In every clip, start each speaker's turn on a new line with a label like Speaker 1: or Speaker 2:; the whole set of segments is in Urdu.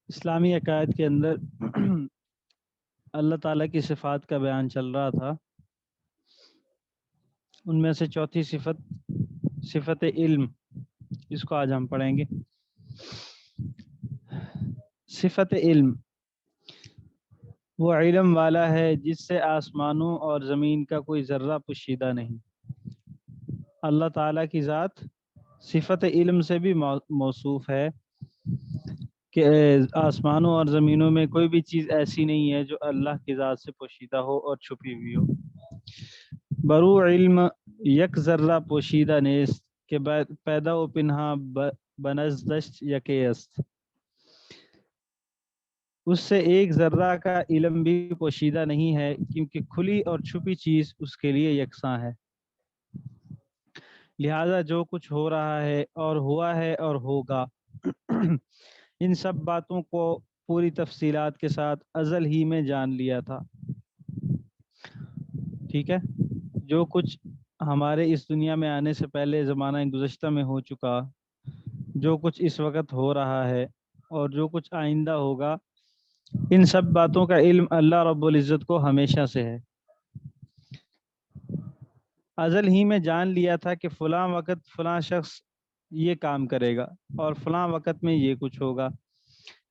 Speaker 1: اسلامی عقائد کے اندر اللہ تعالیٰ کی صفات کا بیان چل رہا تھا. ان میں سے چوتھی صفت علم، اس کو آج ہم پڑھیں گے. صفت علم وہ علم والا ہے جس سے آسمانوں اور زمین کا کوئی ذرہ پوشیدہ نہیں. اللہ تعالیٰ کی ذات صفت علم سے بھی موصوف ہے کہ آسمانوں اور زمینوں میں کوئی بھی چیز ایسی نہیں ہے جو اللہ کی ذات سے پوشیدہ ہو اور چھپی ہوئی ہو. برو علم یک ذرہ پوشیدہ نیست کہ پیدا و پنہا بنزدشت یکی است. اس سے ایک ذرہ کا علم بھی پوشیدہ نہیں ہے کیونکہ کھلی اور چھپی چیز اس کے لیے یکساں ہے. لہذا جو کچھ ہو رہا ہے اور ہوا ہے اور ہوگا ان سب باتوں کو پوری تفصیلات کے ساتھ ازل ہی میں جان لیا تھا. ٹھیک ہے، جو کچھ ہمارے اس دنیا میں آنے سے پہلے زمانہ گزشتہ میں ہو چکا، جو کچھ اس وقت ہو رہا ہے اور جو کچھ آئندہ ہوگا، ان سب باتوں کا علم اللہ رب العزت کو ہمیشہ سے ہے. ازل ہی میں جان لیا تھا کہ فلاں وقت فلاں شخص یہ کام کرے گا اور فلاں وقت میں یہ کچھ ہوگا.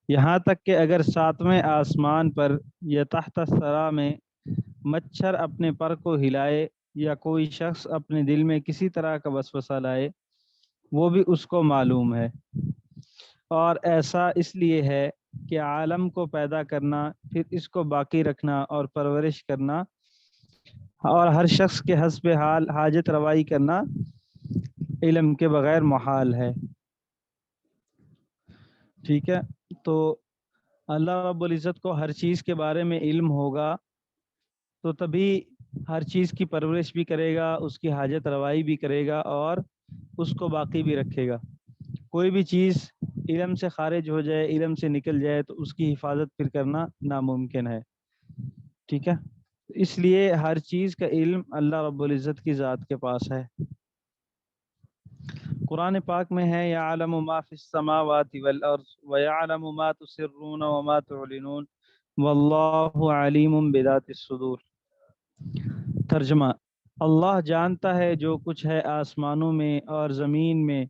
Speaker 1: یہاں تک کہ اگر ساتویں آسمان پر یا تحت الثری میں مچھر اپنے پر کو ہلائے یا کوئی شخص اپنے دل میں کسی طرح کا وسوسہ لائے، وہ بھی اس کو معلوم ہے. اور ایسا اس لیے ہے کہ عالم کو پیدا کرنا، پھر اس کو باقی رکھنا اور پرورش کرنا اور ہر شخص کے حسب حال حاجت روائی کرنا علم کے بغیر محال ہے. ٹھیک ہے، تو اللہ رب العزت کو ہر چیز کے بارے میں علم ہوگا تو تبھی ہر چیز کی پرورش بھی کرے گا، اس کی حاجت روائی بھی کرے گا اور اس کو باقی بھی رکھے گا. کوئی بھی چیز علم سے خارج ہو جائے، علم سے نکل جائے تو اس کی حفاظت پھر کرنا ناممکن ہے. ٹھیک ہے، اس لیے ہر چیز کا علم اللہ رب العزت کی ذات کے پاس ہے. قرآن پاک میں ہے یعلم ما فی السماوات والارض ویعلم ما تسرون وما تعلنون واللہ علیم بذات الصدور. ترجمہ: اللہ جانتا ہے جو کچھ ہے آسمانوں میں اور زمین میں،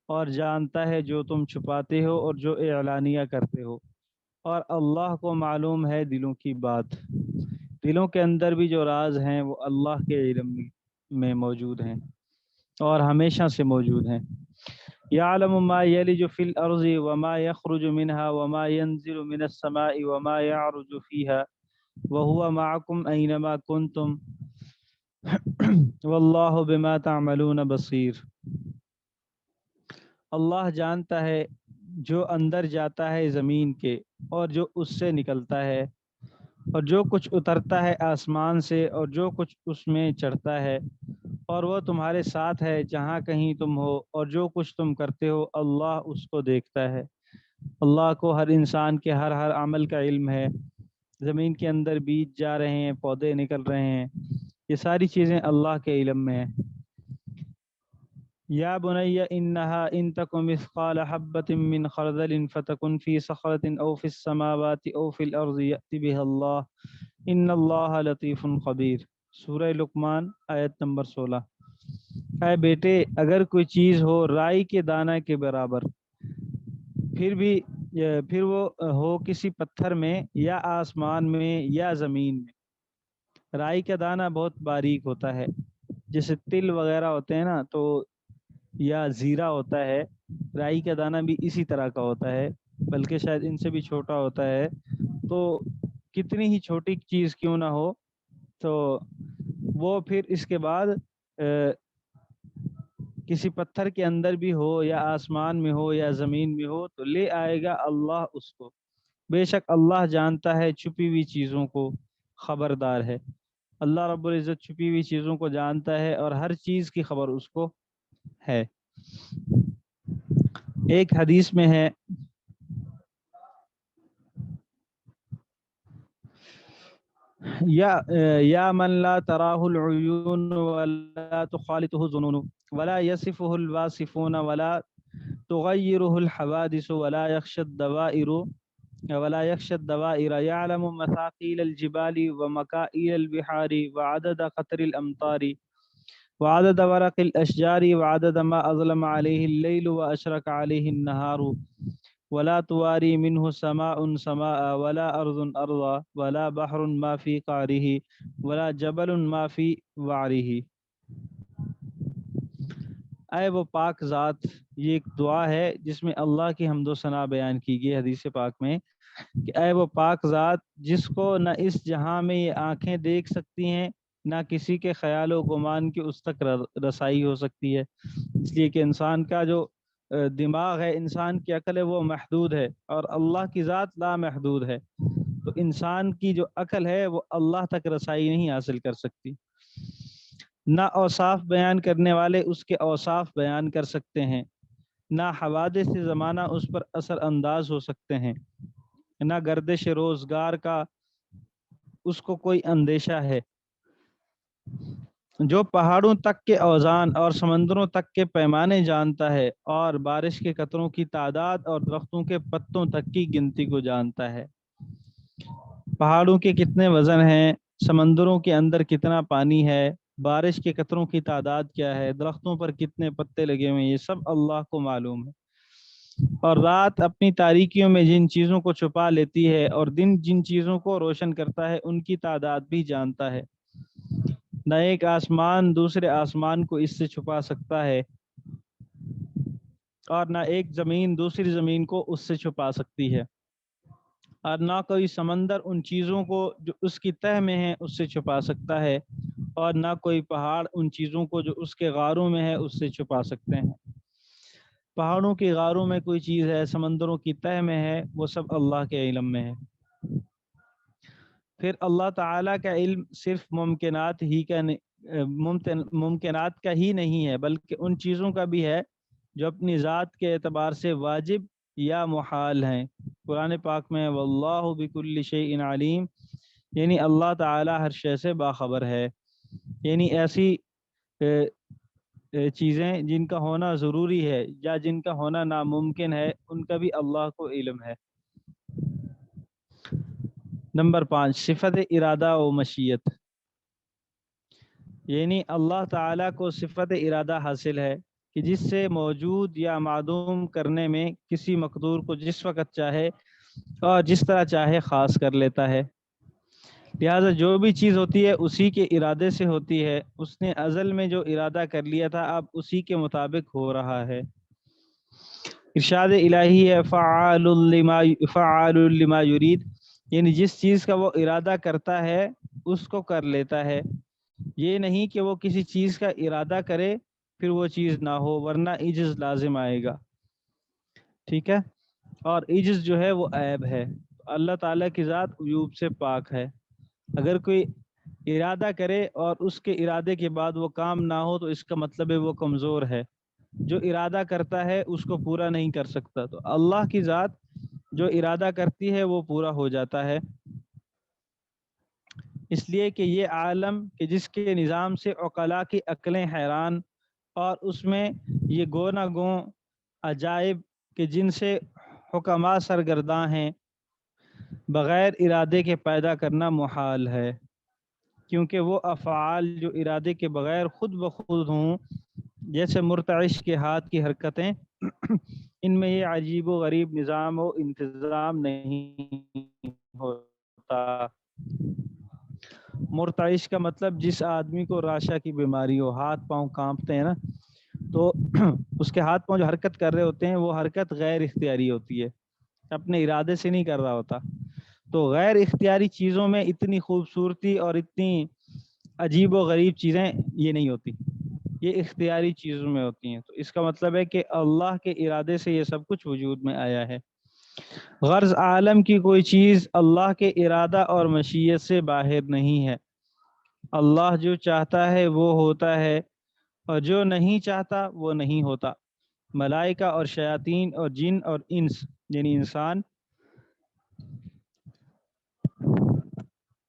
Speaker 1: اور جانتا ہے جو تم چھپاتے ہو اور جو اعلانیہ کرتے ہو، اور اللہ کو معلوم ہے دلوں کی بات. دلوں کے اندر بھی جو راز ہیں وہ اللہ کے علم میں موجود ہیں اور ہمیشہ سے موجود ہیں. یعلم ما یلج فی الارض وما یخرج منها وما ینزل من السماء وما یعرج فیہا وهو معکم اینما کنتم واللہ بما تعملون بصیر. اللہ جانتا ہے جو اندر جاتا ہے زمین کے اور جو اس سے نکلتا ہے، اور جو کچھ اترتا ہے آسمان سے اور جو کچھ اس میں چڑھتا ہے، اور وہ تمہارے ساتھ ہے جہاں کہیں تم ہو، اور جو کچھ تم کرتے ہو اللہ اس کو دیکھتا ہے. اللہ کو ہر انسان کے ہر عمل کا علم ہے. زمین کے اندر بیج جا رہے ہیں، پودے نکل رہے ہیں، یہ ساری چیزیں اللہ کے علم میں ہیں. یا بنی انہا ان تک مثقال حبۃ من خردل فتکن فی صخرۃ او فی السماوات او فی الارض یأت بها اللہ ان اللہ لطیف خبیر. سورہ لقمان آیت نمبر 16. اے بیٹے، اگر کوئی چیز ہو رائی کے دانہ کے برابر، پھر وہ ہو کسی پتھر میں یا آسمان میں یا زمین میں. رائی کا دانہ بہت باریک ہوتا ہے، جیسے تل وغیرہ ہوتے ہیں نا، تو یا زیرہ ہوتا ہے. رائی کا دانہ بھی اسی طرح کا ہوتا ہے، بلکہ شاید ان سے بھی چھوٹا ہوتا ہے. تو کتنی ہی چھوٹی چیز کیوں نہ ہو، تو وہ پھر اس کے بعد کسی پتھر کے اندر بھی ہو یا آسمان میں ہو یا زمین میں ہو تو لے آئے گا اللہ اس کو. بے شک اللہ جانتا ہے چھپی ہوئی چیزوں کو، خبردار ہے. اللہ رب العزت چھپی ہوئی چیزوں کو جانتا ہے اور ہر چیز کی خبر اس کو ہے. ایک حدیث میں ہے یا من لا تراہ العیون ولا تخالطه الظنون ولا یصفه الواصفون ولا تغيره الحوادث ولا يخشى الدوائر يعلم مثاقيل الجبال ومكائل البحار وعدد قطر الأمطار وعدد ورق الأشجار وعدد ما أظلم عليه الليل وأشرق عليه النهار ولا تواري منه سماء سماء ولا أرض أرضا ولا بحر ما في قعره ولا جبل ما في وعره۔ اے وہ پاک ذات، یہ ایک دعا ہے جس میں اللہ کی حمد و ثنا بیان کی گئی حدیث پاک میں کہ اے وہ پاک ذات جس کو نہ اس جہاں میں یہ آنکھیں دیکھ سکتی ہیں، نہ کسی کے خیال و گمان کی اس تک رسائی ہو سکتی ہے، اس لیے کہ انسان کا جو دماغ ہے، انسان کی عقل ہے، وہ محدود ہے، اور اللہ کی ذات لا محدود ہے، تو انسان کی جو عقل ہے وہ اللہ تک رسائی نہیں حاصل کر سکتی۔ نہ اوصاف بیان کرنے والے اس کے اوصاف بیان کر سکتے ہیں، نہ حوادث زمانہ اس پر اثر انداز ہو سکتے ہیں، نہ گردش روزگار کا اس کو کوئی اندیشہ ہے۔ جو پہاڑوں تک کے اوزان اور سمندروں تک کے پیمانے جانتا ہے، اور بارش کے قطروں کی تعداد اور درختوں کے پتوں تک کی گنتی کو جانتا ہے۔ پہاڑوں کے کتنے وزن ہیں، سمندروں کے اندر کتنا پانی ہے، بارش کے قطروں کی تعداد کیا ہے، درختوں پر کتنے پتے لگے ہوئے ہیں، یہ سب اللہ کو معلوم ہے۔ اور رات اپنی تاریکیوں میں جن چیزوں کو چھپا لیتی ہے اور دن جن چیزوں کو روشن کرتا ہے ان کی تعداد بھی جانتا ہے۔ نہ ایک آسمان دوسرے آسمان کو اس سے چھپا سکتا ہے، اور نہ ایک زمین دوسری زمین کو اس سے چھپا سکتی ہے، اور نہ کوئی سمندر ان چیزوں کو جو اس کی تہ میں ہیں اس سے چھپا سکتا ہے، اور نہ کوئی پہاڑ ان چیزوں کو جو اس کے غاروں میں ہے اس سے چھپا سکتے ہیں۔ پہاڑوں کی غاروں میں کوئی چیز ہے، سمندروں کی تہ میں ہے، وہ سب اللہ کے علم میں ہے۔ پھر اللہ تعالیٰ کا علم صرف ممکنات کا ہی نہیں ہے، بلکہ ان چیزوں کا بھی ہے جو اپنی ذات کے اعتبار سے واجب یا محال ہیں۔ قرآن پاک میں واللہ بکل شیء علیم، یعنی اللہ تعالیٰ ہر شے سے باخبر ہے، یعنی ایسی چیزیں جن کا ہونا ضروری ہے یا جن کا ہونا ناممکن ہے ان کا بھی اللہ کو علم ہے۔ نمبر 5، صفت ارادہ و مشیت، یعنی اللہ تعالیٰ کو صفت ارادہ حاصل ہے کہ جس سے موجود یا معدوم کرنے میں کسی مقدور کو جس وقت چاہے اور جس طرح چاہے خاص کر لیتا ہے، لہٰذا جو بھی چیز ہوتی ہے اسی کے ارادے سے ہوتی ہے، اس نے ازل میں جو ارادہ کر لیا تھا اب اسی کے مطابق ہو رہا ہے۔ ارشاد الہی ہے فعال لما یرید، یعنی جس چیز کا وہ ارادہ کرتا ہے اس کو کر لیتا ہے، یہ نہیں کہ وہ کسی چیز کا ارادہ کرے پھر وہ چیز نہ ہو، ورنہ عجز لازم آئے گا، ٹھیک ہے، اور عجز جو ہے وہ عیب ہے۔ اللہ تعالیٰ کی ذات عیوب سے پاک ہے، اگر کوئی ارادہ کرے اور اس کے ارادے کے بعد وہ کام نہ ہو تو اس کا مطلب ہے وہ کمزور ہے، جو ارادہ کرتا ہے اس کو پورا نہیں کر سکتا، تو اللہ کی ذات جو ارادہ کرتی ہے وہ پورا ہو جاتا ہے، اس لیے کہ یہ عالم کہ جس کے نظام سے عقلاء کی عقلیں حیران، اور اس میں یہ گو نہ گو عجائب کہ جن سے حکماء سرگرداں ہیں، بغیر ارادے کے پیدا کرنا محال ہے، کیونکہ وہ افعال جو ارادے کے بغیر خود بخود ہوں، جیسے مرتعش کے ہاتھ کی حرکتیں ان میں یہ عجیب و غریب نظام و انتظام نہیں ہوتا۔ مرتعش کا مطلب جس آدمی کو راشا کی بیماری ہو، ہاتھ پاؤں کانپتے ہیں نا، تو اس کے ہاتھ پاؤں جو حرکت کر رہے ہوتے ہیں وہ حرکت غیر اختیاری ہوتی ہے، اپنے ارادے سے نہیں کر رہا ہوتا، تو غیر اختیاری چیزوں میں اتنی خوبصورتی اور اتنی عجیب و غریب چیزیں یہ نہیں ہوتی، یہ اختیاری چیزوں میں ہوتی ہیں، تو اس کا مطلب ہے کہ اللہ کے ارادے سے یہ سب کچھ وجود میں آیا ہے۔ غرض عالم کی کوئی چیز اللہ کے ارادہ اور مشیت سے باہر نہیں ہے، اللہ جو چاہتا ہے وہ ہوتا ہے، اور جو نہیں چاہتا وہ نہیں ہوتا۔ ملائکہ اور شیاطین اور جن اور انس یعنی انسان،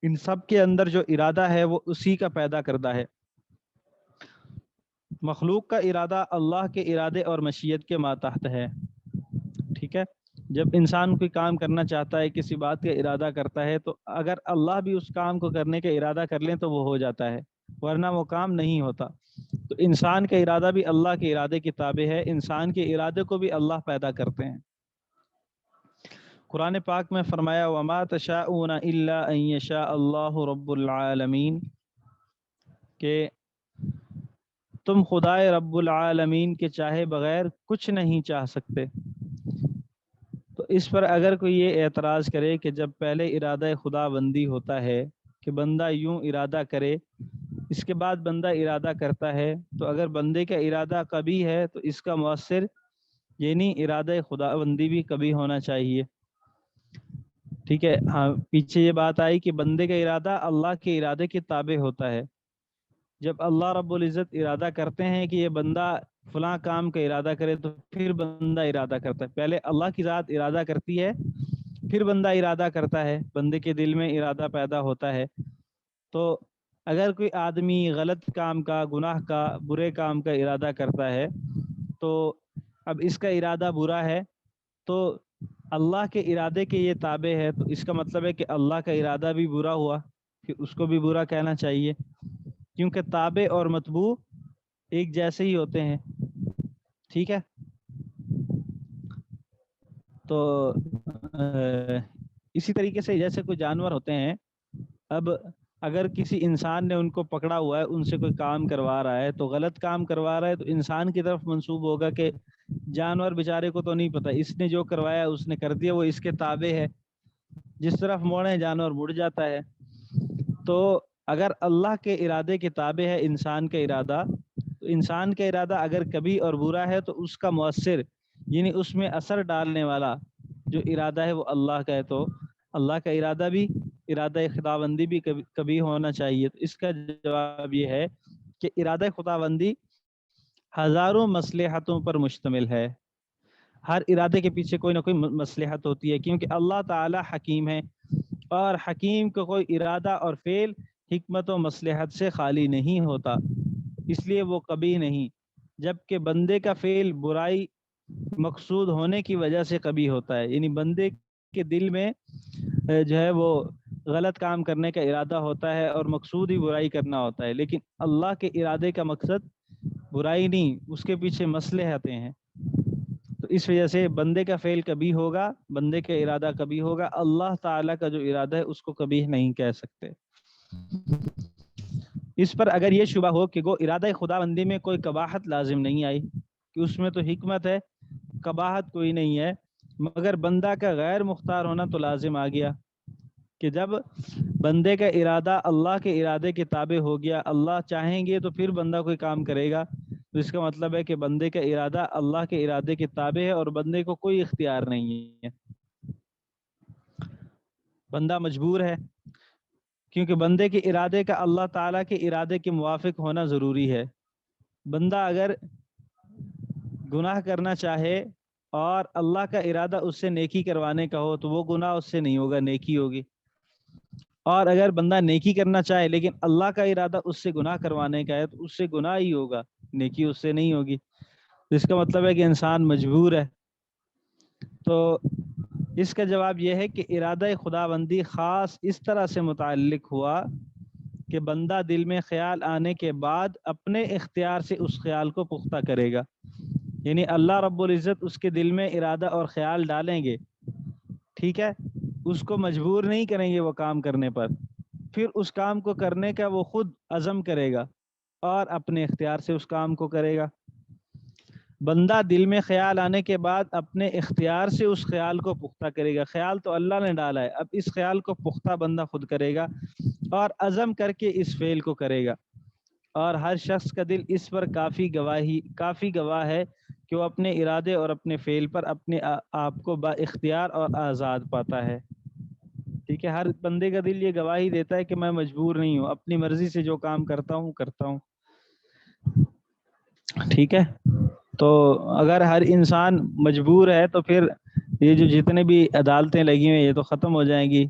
Speaker 1: ان سب کے اندر جو ارادہ ہے وہ اسی کا پیدا کردہ ہے۔ مخلوق کا ارادہ اللہ کے ارادے اور مشیت کے ماتحت ہے، ٹھیک ہے۔ جب انسان کوئی کام کرنا چاہتا ہے، کسی بات کا ارادہ کرتا ہے، تو اگر اللہ بھی اس کام کو کرنے کا ارادہ کر لیں تو وہ ہو جاتا ہے، ورنہ وہ کام نہیں ہوتا۔ تو انسان کا ارادہ بھی اللہ کے ارادے کی تابع ہے، انسان کے ارادے کو بھی اللہ پیدا کرتے ہیں۔ قرآن پاک میں فرمایا وَمَا تَشَاءُونَ إِلَّا أَن يَشَاءَ اللَّهُ رَبُّ الْعَالَمِينَ کہ تم خدائے رب العالمین کے چاہے بغیر کچھ نہیں چاہ سکتے۔ تو اس پر اگر کوئی یہ اعتراض کرے کہ جب پہلے ارادہ خدا بندی ہوتا ہے کہ بندہ یوں ارادہ کرے، اس کے بعد بندہ ارادہ کرتا ہے، تو اگر بندے کا ارادہ کبھی ہے تو اس کا مؤثر یعنی ارادہ خدا بندی بھی کبھی ہونا چاہیے، ٹھیک ہے۔ ہاں، پیچھے یہ بات آئی کہ بندے کا ارادہ اللہ کے ارادے کے تابع ہوتا ہے۔ جب اللہ رب العزت ارادہ کرتے ہیں کہ یہ بندہ فلاں کام کا ارادہ کرے تو پھر بندہ ارادہ کرتا ہے، پہلے اللہ کی ذات ارادہ کرتی ہے، پھر بندہ ارادہ کرتا ہے، بندے کے دل میں ارادہ پیدا ہوتا ہے۔ تو اگر کوئی آدمی غلط کام کا، گناہ کا، برے کام کا ارادہ کرتا ہے، تو اب اس کا ارادہ برا ہے تو اللہ کے ارادے کے یہ تابع ہے، تو اس کا مطلب ہے کہ اللہ کا ارادہ بھی برا ہوا، پھر اس کو بھی برا کہنا چاہیے، کیونکہ تابع اور متبوع ایک جیسے ہی ہوتے ہیں، ٹھیک ہے۔ تو اسی طریقے سے جیسے کوئی جانور ہوتے ہیں، اب اگر کسی انسان نے ان کو پکڑا ہوا ہے، ان سے کوئی کام کروا رہا ہے، تو غلط کام کروا رہا ہے تو انسان کی طرف منسوب ہوگا کہ جانور بیچارے کو تو نہیں پتہ، اس نے جو کروایا اس نے کر دیا، وہ اس کے تابع ہے، جس طرف موڑے جانور مڑ جاتا ہے۔ تو اگر اللہ کے ارادے کے تابع ہے انسان کا ارادہ، تو انسان کا ارادہ اگر کبھی اور برا ہے تو اس کا مؤثر یعنی اس میں اثر ڈالنے والا جو ارادہ ہے وہ اللہ کا ہے، تو اللہ کا ارادہ بھی، ارادہ خداوندی بھی کبھی ہونا چاہیے۔ تو اس کا جواب یہ ہے کہ ارادہ خداوندی ہزاروں مصلحتوں پر مشتمل ہے، ہر ارادے کے پیچھے کوئی نہ کوئی مصلحت ہوتی ہے، کیونکہ اللہ تعالی حکیم ہے، اور حکیم کو کوئی ارادہ اور فعل حکمت و مصلحت سے خالی نہیں ہوتا، اس لیے وہ کبھی نہیں، جبکہ بندے کا فعل برائی مقصود ہونے کی وجہ سے کبھی ہوتا ہے، یعنی بندے کے دل میں جو ہے وہ غلط کام کرنے کا ارادہ ہوتا ہے اور مقصود ہی برائی کرنا ہوتا ہے، لیکن اللہ کے ارادے کا مقصد برائی نہیں، اس کے پیچھے مصلحتیں ہیں۔ تو اس وجہ سے بندے کا فعل کبھی ہوگا، بندے کا ارادہ کبھی ہوگا، اللہ تعالیٰ کا جو ارادہ ہے اس کو کبھی نہیں کہہ سکتے۔ اس پر اگر یہ شبہ ہو کہ وہ ارادہ خدا بندی میں کوئی قباحت لازم نہیں آئی، کہ اس میں تو حکمت ہے، قباحت کوئی نہیں ہے، مگر بندہ کا غیر مختار ہونا تو لازم آ گیا، کہ جب بندے کا ارادہ اللہ کے ارادے کے تابع ہو گیا، اللہ چاہیں گے تو پھر بندہ کوئی کام کرے گا، تو اس کا مطلب ہے کہ بندے کا ارادہ اللہ کے ارادے کے تابع ہے اور بندے کو کوئی اختیار نہیں ہے، بندہ مجبور ہے، کیونکہ بندے کے ارادے کا اللہ تعالیٰ کے ارادے کے موافق ہونا ضروری ہے۔ بندہ اگر گناہ کرنا چاہے اور اللہ کا ارادہ اس سے نیکی کروانے کا ہو تو وہ گناہ اس سے نہیں ہوگا، نیکی ہوگی، اور اگر بندہ نیکی کرنا چاہے لیکن اللہ کا ارادہ اس سے گناہ کروانے کا ہے تو اس سے گناہ ہی ہوگا، نیکی اس سے نہیں ہوگی، اس کا مطلب ہے کہ انسان مجبور ہے۔ تو اس کا جواب یہ ہے کہ ارادہ خداوندی خاص اس طرح سے متعلق ہوا کہ بندہ دل میں خیال آنے کے بعد اپنے اختیار سے اس خیال کو پختہ کرے گا، یعنی اللہ رب العزت اس کے دل میں ارادہ اور خیال ڈالیں گے، ٹھیک ہے، اس کو مجبور نہیں کریں گے وہ کام کرنے پر، پھر اس کام کو کرنے کا وہ خود عزم کرے گا اور اپنے اختیار سے اس کام کو کرے گا۔ بندہ دل میں خیال آنے کے بعد اپنے اختیار سے اس خیال کو پختہ کرے گا، خیال تو اللہ نے ڈالا ہے، اب اس خیال کو پختہ بندہ خود کرے گا اور عزم کر کے اس فعل کو کرے گا، اور ہر شخص کا دل اس پر کافی گواہ ہے کہ وہ اپنے ارادے اور اپنے فعل پر اپنے آپ کو با اختیار اور آزاد پاتا ہے، ٹھیک ہے، ہر بندے کا دل یہ گواہی دیتا ہے کہ میں مجبور نہیں ہوں، اپنی مرضی سے جو کام کرتا ہوں ٹھیک ہے۔ تو اگر ہر انسان مجبور ہے تو پھر یہ جو جتنے بھی عدالتیں لگی ہوئی یہ تو ختم ہو جائیں گی،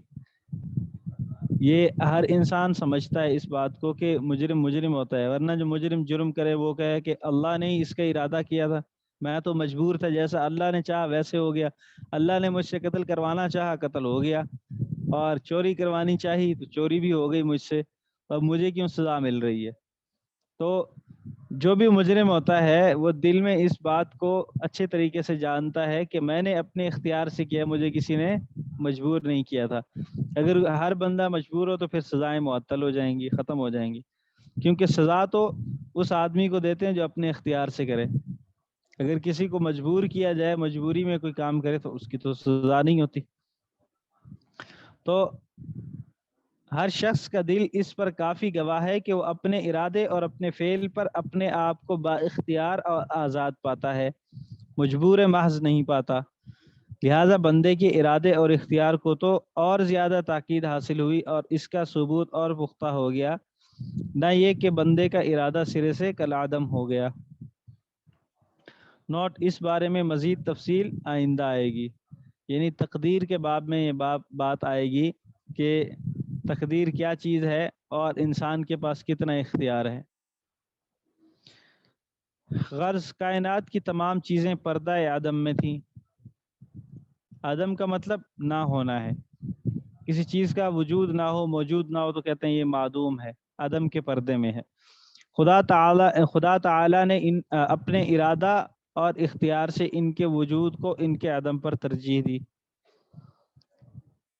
Speaker 1: یہ ہر انسان سمجھتا ہے اس بات کو کہ مجرم مجرم ہوتا ہے، ورنہ جو مجرم جرم کرے وہ کہے کہ اللہ نے ہی اس کا ارادہ کیا تھا، میں تو مجبور تھا، جیسا اللہ نے چاہا ویسے ہو گیا، اللہ نے مجھ سے قتل کروانا چاہا قتل ہو گیا، اور چوری کروانی چاہی تو چوری بھی ہو گئی مجھ سے، اب مجھے کیوں سزا مل رہی ہے؟ تو جو بھی مجرم ہوتا ہے وہ دل میں اس بات کو اچھے طریقے سے جانتا ہے کہ میں نے اپنے اختیار سے کیا، مجھے کسی نے مجبور نہیں کیا تھا۔ اگر ہر بندہ مجبور ہو تو پھر سزائیں معطل ہو جائیں گی، ختم ہو جائیں گی، کیونکہ سزا تو اس آدمی کو دیتے ہیں جو اپنے اختیار سے کرے۔ اگر کسی کو مجبور کیا جائے، مجبوری میں کوئی کام کرے، تو اس کی تو سزا نہیں ہوتی۔ تو ہر شخص کا دل اس پر کافی گواہ ہے کہ وہ اپنے ارادے اور اپنے فعل پر اپنے آپ کو با اختیار اور آزاد پاتا ہے، مجبور محض نہیں پاتا۔ لہذا بندے کے ارادے اور اختیار کو تو اور زیادہ تاکید حاصل ہوئی اور اس کا ثبوت اور پختہ ہو گیا، نہ یہ کہ بندے کا ارادہ سرے سے کالعدم ہو گیا۔ نوٹ: اس بارے میں مزید تفصیل آئندہ آئے گی، یعنی تقدیر کے باب میں یہ بات آئے گی کہ تقدیر کیا چیز ہے اور انسان کے پاس کتنا اختیار ہے۔ غرض کائنات کی تمام چیزیں پردہ عدم میں تھیں۔ عدم کا مطلب نہ ہونا ہے، کسی چیز کا وجود نہ ہو، موجود نہ ہو تو کہتے ہیں یہ معدوم ہے، عدم کے پردے میں ہے۔ خدا تعالی نے اپنے ارادہ اور اختیار سے ان کے وجود کو ان کے عدم پر ترجیح دی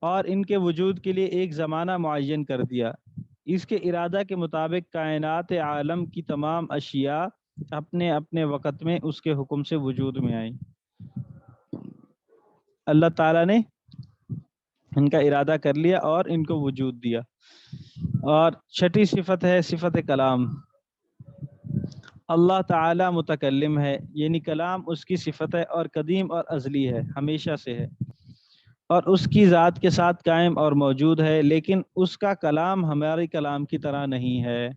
Speaker 1: اور ان کے وجود کے لیے ایک زمانہ معین کر دیا۔ اس کے ارادہ کے مطابق کائنات عالم کی تمام اشیاء اپنے اپنے وقت میں اس کے حکم سے وجود میں آئیں۔ اللہ تعالیٰ نے ان کا ارادہ کر لیا اور ان کو وجود دیا۔ اور چھٹی صفت ہے صفت کلام۔ اللہ تعالیٰ متکلم ہے، یعنی کلام اس کی صفت ہے اور قدیم اور ازلی ہے، ہمیشہ سے ہے، اور اس کی ذات کے ساتھ قائم اور موجود ہے، لیکن اس کا کلام ہمارے کلام کی طرح نہیں ہے۔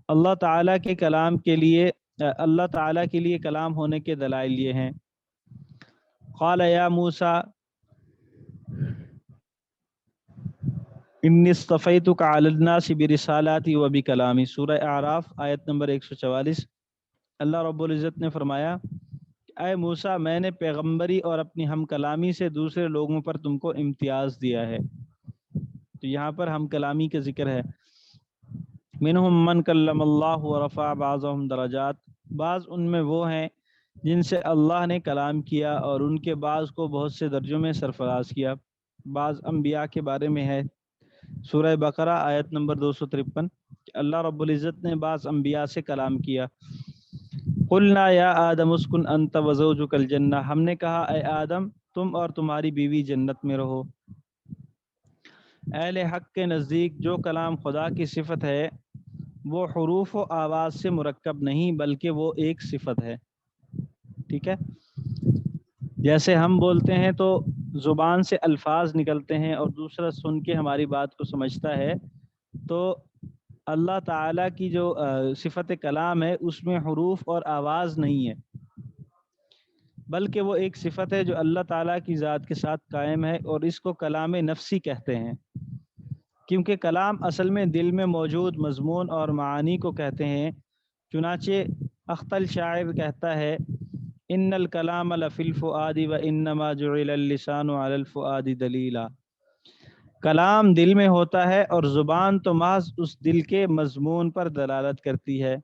Speaker 1: اللہ تعالیٰ کے لیے کلام ہونے کے دلائل یہ ہیں: قال یا موسیٰ انی اصطفیتک علی الناس برسالاتی و بکلامی، سورہ اعراف آیت نمبر 144۔ اللہ رب العزت نے فرمایا، اے موسیٰ، میں نے پیغمبری اور اپنی ہم کلامی سے دوسرے لوگوں پر تم کو امتیاز دیا ہے۔ تو یہاں پر ہم کلامی کا ذکر ہے۔ منہم من کلم اللہ ورفع بعضهم درجات، بعض ان میں وہ ہیں جن سے اللہ نے کلام کیا اور ان کے بعض کو بہت سے درجوں میں سرفراز کیا۔ بعض انبیاء کے بارے میں ہے، سورہ بقرہ آیت نمبر 253، کہ اللہ رب العزت نے بعض انبیاء سے کلام کیا۔ قلنا یا آدم اسکن انت وزوجک الجنہ، ہم نے کہا اے آدم تم اور تمہاری بیوی جنت میں رہو۔ اہل حق کے نزدیک جو کلام خدا کی صفت ہے وہ حروف و آواز سے مرکب نہیں بلکہ وہ ایک صفت ہے۔ ٹھیک ہے، جیسے ہم بولتے ہیں تو زبان سے الفاظ نکلتے ہیں اور دوسرا سن کے ہماری بات کو سمجھتا ہے، تو اللہ تعالیٰ کی جو صفت کلام ہے اس میں حروف اور آواز نہیں ہے، بلکہ وہ ایک صفت ہے جو اللہ تعالیٰ کی ذات کے ساتھ قائم ہے، اور اس کو کلام نفسی کہتے ہیں، کیونکہ کلام اصل میں دل میں موجود مضمون اور معانی کو کہتے ہیں۔ چنانچہ اختل شاعر کہتا ہے، ان الکلام لفی الفؤاد وانما جعل اللسان علی الفؤاد دلیلا، کلام دل میں ہوتا ہے اور زبان تو محض اس دل کے مضمون پر دلالت کرتی ہے۔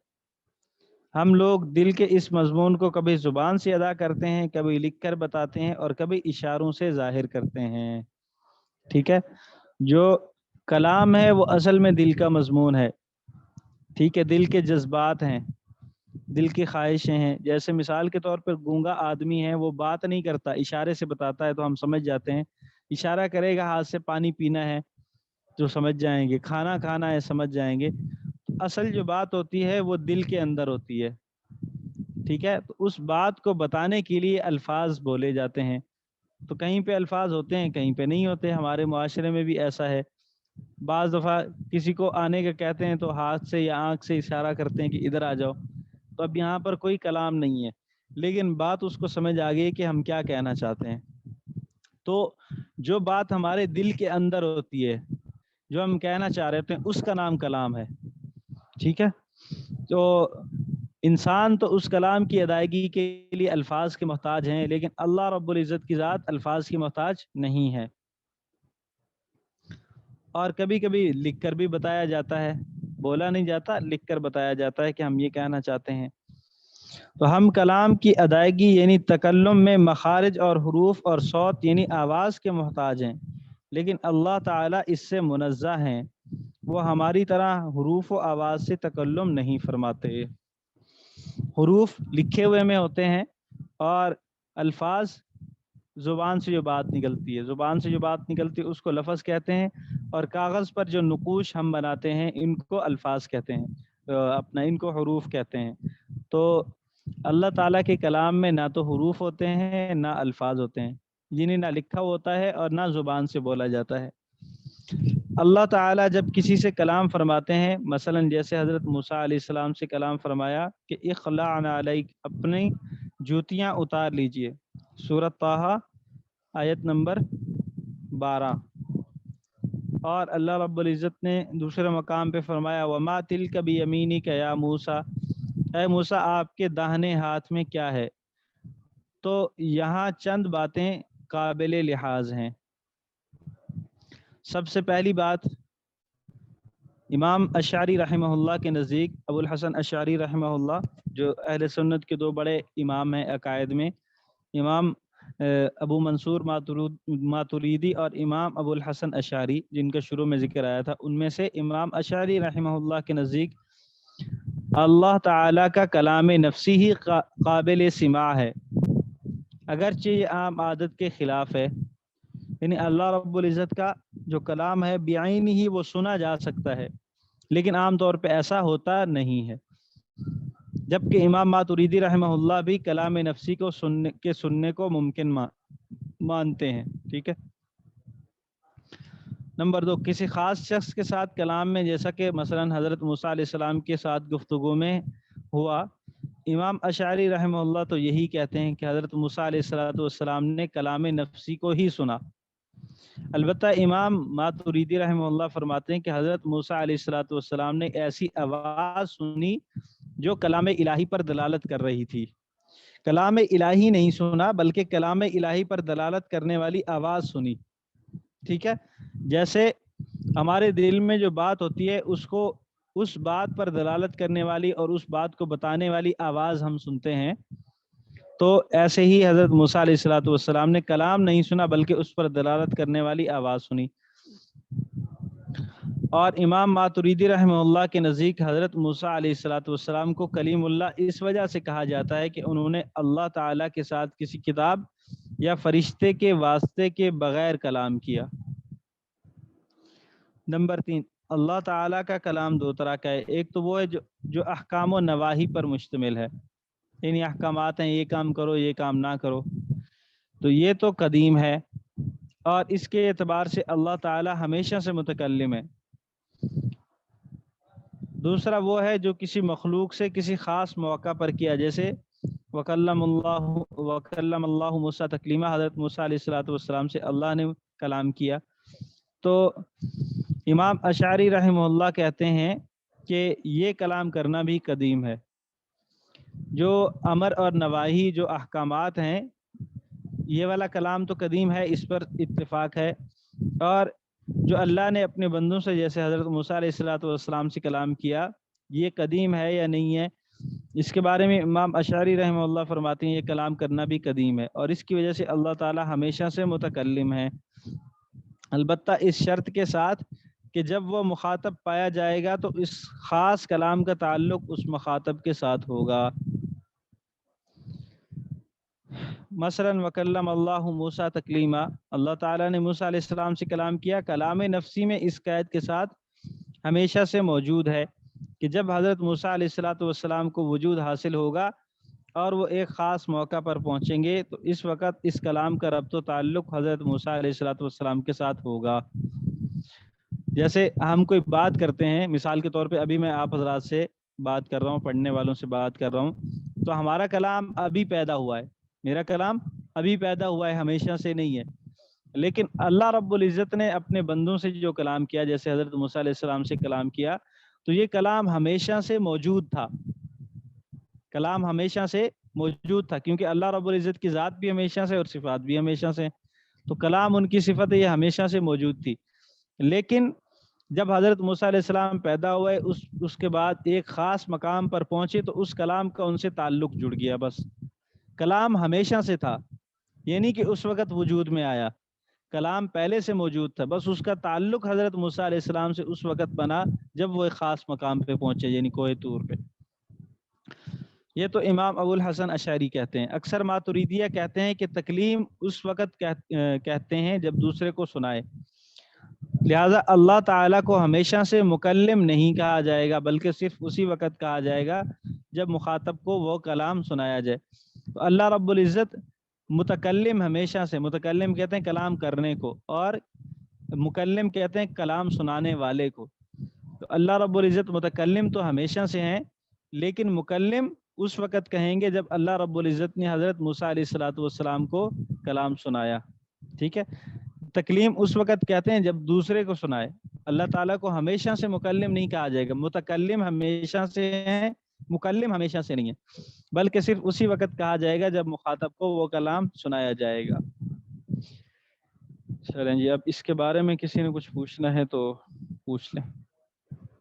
Speaker 1: ہم لوگ دل کے اس مضمون کو کبھی زبان سے ادا کرتے ہیں، کبھی لکھ کر بتاتے ہیں اور کبھی اشاروں سے ظاہر کرتے ہیں۔ ٹھیک ہے، جو کلام ہے وہ اصل میں دل کا مضمون ہے۔ ٹھیک ہے، دل کے جذبات ہیں، دل کی خواہشیں ہیں۔ جیسے مثال کے طور پر گونگا آدمی ہے، وہ بات نہیں کرتا، اشارے سے بتاتا ہے تو ہم سمجھ جاتے ہیں۔ اشارہ کرے گا ہاتھ سے، پانی پینا ہے جو سمجھ جائیں گے، کھانا کھانا ہے سمجھ جائیں گے۔ اصل جو بات ہوتی ہے وہ دل کے اندر ہوتی ہے۔ ٹھیک ہے، تو اس بات کو بتانے کے لیے الفاظ بولے جاتے ہیں، تو کہیں پہ الفاظ ہوتے ہیں کہیں پہ نہیں ہوتے۔ ہمارے معاشرے میں بھی ایسا ہے، بعض دفعہ کسی کو آنے کا کہتے ہیں تو ہاتھ سے یا آنکھ سے اشارہ کرتے ہیں کہ ادھر آ جاؤ، تو اب یہاں پر کوئی کلام نہیں ہے، لیکن بات اس کو سمجھ آ گئی کہ ہم کیا کہنا چاہتے ہیں۔ تو جو بات ہمارے دل کے اندر ہوتی ہے، جو ہم کہنا چاہ رہے ہیں اس کا نام کلام ہے، ٹھیک ہے؟ تو انسان تو اس کلام کی ادائیگی کے لیے الفاظ کے محتاج ہیں، لیکن اللہ رب العزت کی ذات الفاظ کی محتاج نہیں ہے۔ اور کبھی کبھی لکھ کر بھی بتایا جاتا ہے، بولا نہیں جاتا، لکھ کر بتایا جاتا ہے کہ ہم یہ کہنا چاہتے ہیں۔ تو ہم کلام کی ادائیگی یعنی تکلم میں مخارج اور حروف اور صوت یعنی آواز کے محتاج ہیں، لیکن اللہ تعالیٰ اس سے منزہ ہیں، وہ ہماری طرح حروف و آواز سے تکلم نہیں فرماتے۔ حروف لکھے ہوئے میں ہوتے ہیں اور الفاظ زبان سے جو بات نکلتی ہے، زبان سے جو بات نکلتی ہے اس کو لفظ کہتے ہیں، اور کاغذ پر جو نقوش ہم بناتے ہیں ان کو الفاظ کہتے ہیں، ان کو حروف کہتے ہیں۔ تو اللہ تعالیٰ کے کلام میں نہ تو حروف ہوتے ہیں نہ الفاظ ہوتے ہیں، جنہیں نہ لکھا ہوتا ہے اور نہ زبان سے بولا جاتا ہے۔ اللہ تعالیٰ جب کسی سے کلام فرماتے ہیں، مثلا جیسے حضرت موسیٰ علیہ السلام سے کلام فرمایا کہ اخلعنا علیک، اپنی جوتیاں اتار لیجئے، سورۃ طٰہٰ آیت نمبر 12۔ اور اللہ رب العزت نے دوسرے مقام پہ فرمایا وما تلک بیمینک یا موسیٰ، اے موسیٰ آپ کے داہنے ہاتھ میں کیا ہے؟ تو یہاں چند باتیں قابل لحاظ ہیں۔ سب سے پہلی بات، امام اشعری رحمہ اللہ کے نزدیک، ابو الحسن اشعری رحمہ اللہ جو اہل سنت کے دو بڑے امام ہیں عقائد میں، امام ابو منصور ماتریدی اور امام ابو الحسن اشعری جن کا شروع میں ذکر آیا تھا، ان میں سے امام اشعری رحمہ اللہ کے نزدیک اللہ تعالیٰ کا کلام نفسی ہی قابل سماع ہے، اگرچہ یہ عام عادت کے خلاف ہے، یعنی اللہ رب العزت کا جو کلام ہے بعین ہی وہ سنا جا سکتا ہے، لیکن عام طور پہ ایسا ہوتا نہیں ہے، جبکہ امام ماتریدی رحمہ اللہ بھی کلام نفسی کو سننے کو ممکن مانتے ہیں، ٹھیک ہے؟ نمبر 2، کسی خاص شخص کے ساتھ کلام میں، جیسا کہ مثلا حضرت موسیٰ علیہ السلام کے ساتھ گفتگو میں ہوا، امام اشعری رحمہ اللہ تو یہی کہتے ہیں کہ حضرت موسیٰ علیہ السلام نے کلام نفسی کو ہی سنا۔ البتہ امام ماتریدی رحمہ اللہ فرماتے ہیں کہ حضرت موسیٰ علیہ السلام نے ایسی آواز سنی جو کلام الہی پر دلالت کر رہی تھی، کلام الہی نہیں سنا بلکہ کلام الہی پر دلالت کرنے والی آواز سنی، ٹھیک ہے؟ جیسے ہمارے دل میں جو بات ہوتی ہے اس بات پر دلالت کرنے والی اور اس بات کو بتانے والی آواز ہم سنتے ہیں، تو ایسے ہی حضرت موسیٰ علیہ السلام نے کلام نہیں سنا بلکہ اس پر دلالت کرنے والی آواز سنی۔ اور امام ماتریدی رحمہ اللہ کے نزدیک حضرت موسیٰ علیہ السلام کو کلیم اللہ اس وجہ سے کہا جاتا ہے کہ انہوں نے اللہ تعالیٰ کے ساتھ کسی کتاب یا فرشتے کے واسطے کے بغیر کلام کیا۔ نمبر 3، اللہ تعالیٰ کا کلام دو طرح کا ہے، ایک تو وہ ہے جو احکام و نواہی پر مشتمل ہے، یعنی احکامات ہیں، یہ کام کرو یہ کام نہ کرو، تو یہ تو قدیم ہے اور اس کے اعتبار سے اللہ تعالیٰ ہمیشہ سے متکلم ہے۔ دوسرا وہ ہے جو کسی مخلوق سے کسی خاص موقع پر کیا، جیسے وکلم اللہ موسیٰ تکلیما، حضرت موسیٰ علیہ السلام سے اللہ نے کلام کیا۔ تو امام اشعری رحمہ اللہ کہتے ہیں کہ یہ کلام کرنا بھی قدیم ہے۔ جو امر اور نواہی جو احکامات ہیں، یہ والا کلام تو قدیم ہے، اس پر اتفاق ہے، اور جو اللہ نے اپنے بندوں سے جیسے حضرت موسیٰ علیہ السلام سے کلام کیا، یہ قدیم ہے یا نہیں ہے، اس کے بارے میں امام اشعری رحمہ اللہ فرماتے ہیں یہ کلام کرنا بھی قدیم ہے، اور اس کی وجہ سے اللہ تعالی ہمیشہ سے متکلم ہے، البتہ اس شرط کے ساتھ کہ جب وہ مخاطب پایا جائے گا تو اس خاص کلام کا تعلق اس مخاطب کے ساتھ ہوگا۔ مثلا وکلم اللہ موسیٰ تکلیما، اللہ تعالیٰ نے موسیٰ علیہ السلام سے کلام کیا، کلام نفسی میں اس قید کے ساتھ ہمیشہ سے موجود ہے کہ جب حضرت موسیٰ علیہ السلام کو وجود حاصل ہوگا اور وہ ایک خاص موقع پر پہنچیں گے تو اس وقت اس کلام کا ربط و تعلق حضرت موسیٰ علیہ السلام کے ساتھ ہوگا۔ جیسے ہم کوئی بات کرتے ہیں، مثال کے طور پہ ابھی میں آپ حضرات سے بات کر رہا ہوں، پڑھنے والوں سے بات کر رہا ہوں، تو ہمارا کلام ابھی پیدا ہوا ہے، میرا کلام ابھی پیدا ہوا ہے، ہمیشہ سے نہیں ہے۔ لیکن اللہ رب العزت نے اپنے بندوں سے جو کلام کیا، جیسے حضرت موسیٰ علیہ السلام سے کلام کیا، تو یہ کلام ہمیشہ سے موجود تھا، کلام ہمیشہ سے موجود تھا، کیونکہ اللہ رب العزت کی ذات بھی ہمیشہ سے اور صفات بھی ہمیشہ سے، تو کلام ان کی صفت یہ ہمیشہ سے موجود تھی۔ لیکن جب حضرت موسیٰ علیہ السلام پیدا ہوئے، اس کے بعد ایک خاص مقام پر پہنچے تو اس کلام کا ان سے تعلق جڑ گیا، بس کلام ہمیشہ سے تھا، یعنی کہ اس وقت وجود میں آیا، کلام پہلے سے موجود تھا، بس اس کا تعلق حضرت موسیٰ علیہ السلام سے اس وقت بنا جب وہ ایک خاص مقام پہ پہنچے، یعنی کوہ طور پہ۔ یہ تو امام ابو الحسن اشعری کہتے ہیں۔ اکثر ماتریدیہ کہتے ہیں کہ تکلیم اس وقت کہتے ہیں جب دوسرے کو سنائے، لہٰذا اللہ تعالیٰ کو ہمیشہ سے مکلم نہیں کہا جائے گا، بلکہ صرف اسی وقت کہا جائے گا جب مخاطب کو وہ کلام سنایا جائے۔ تو اللہ رب العزت متکلم ہمیشہ سے، متکلم کہتے ہیں کلام کرنے کو، اور مکلم کہتے ہیں کلام سنانے والے کو۔ تو اللہ رب العزت متکلم تو ہمیشہ سے ہیں، لیکن مکلم اس وقت کہیں گے جب اللہ رب العزت نے حضرت موسیٰ علیہ السلام کو کلام سنایا، ٹھیک ہے۔ تکلیم اس وقت کہتے ہیں جب دوسرے کو سنائے، اللہ تعالیٰ کو ہمیشہ سے مکلم نہیں کہا جائے گا، متکلم ہمیشہ سے ہیں، مکلم ہمیشہ سے نہیں ہے، بلکہ صرف اسی وقت کہا جائے گا جب مخاطب کو وہ کلام سنایا جائے گا۔ چلیں جی، اب اس کے بارے میں کسی نے کچھ پوچھنا ہے تو پوچھ لیں۔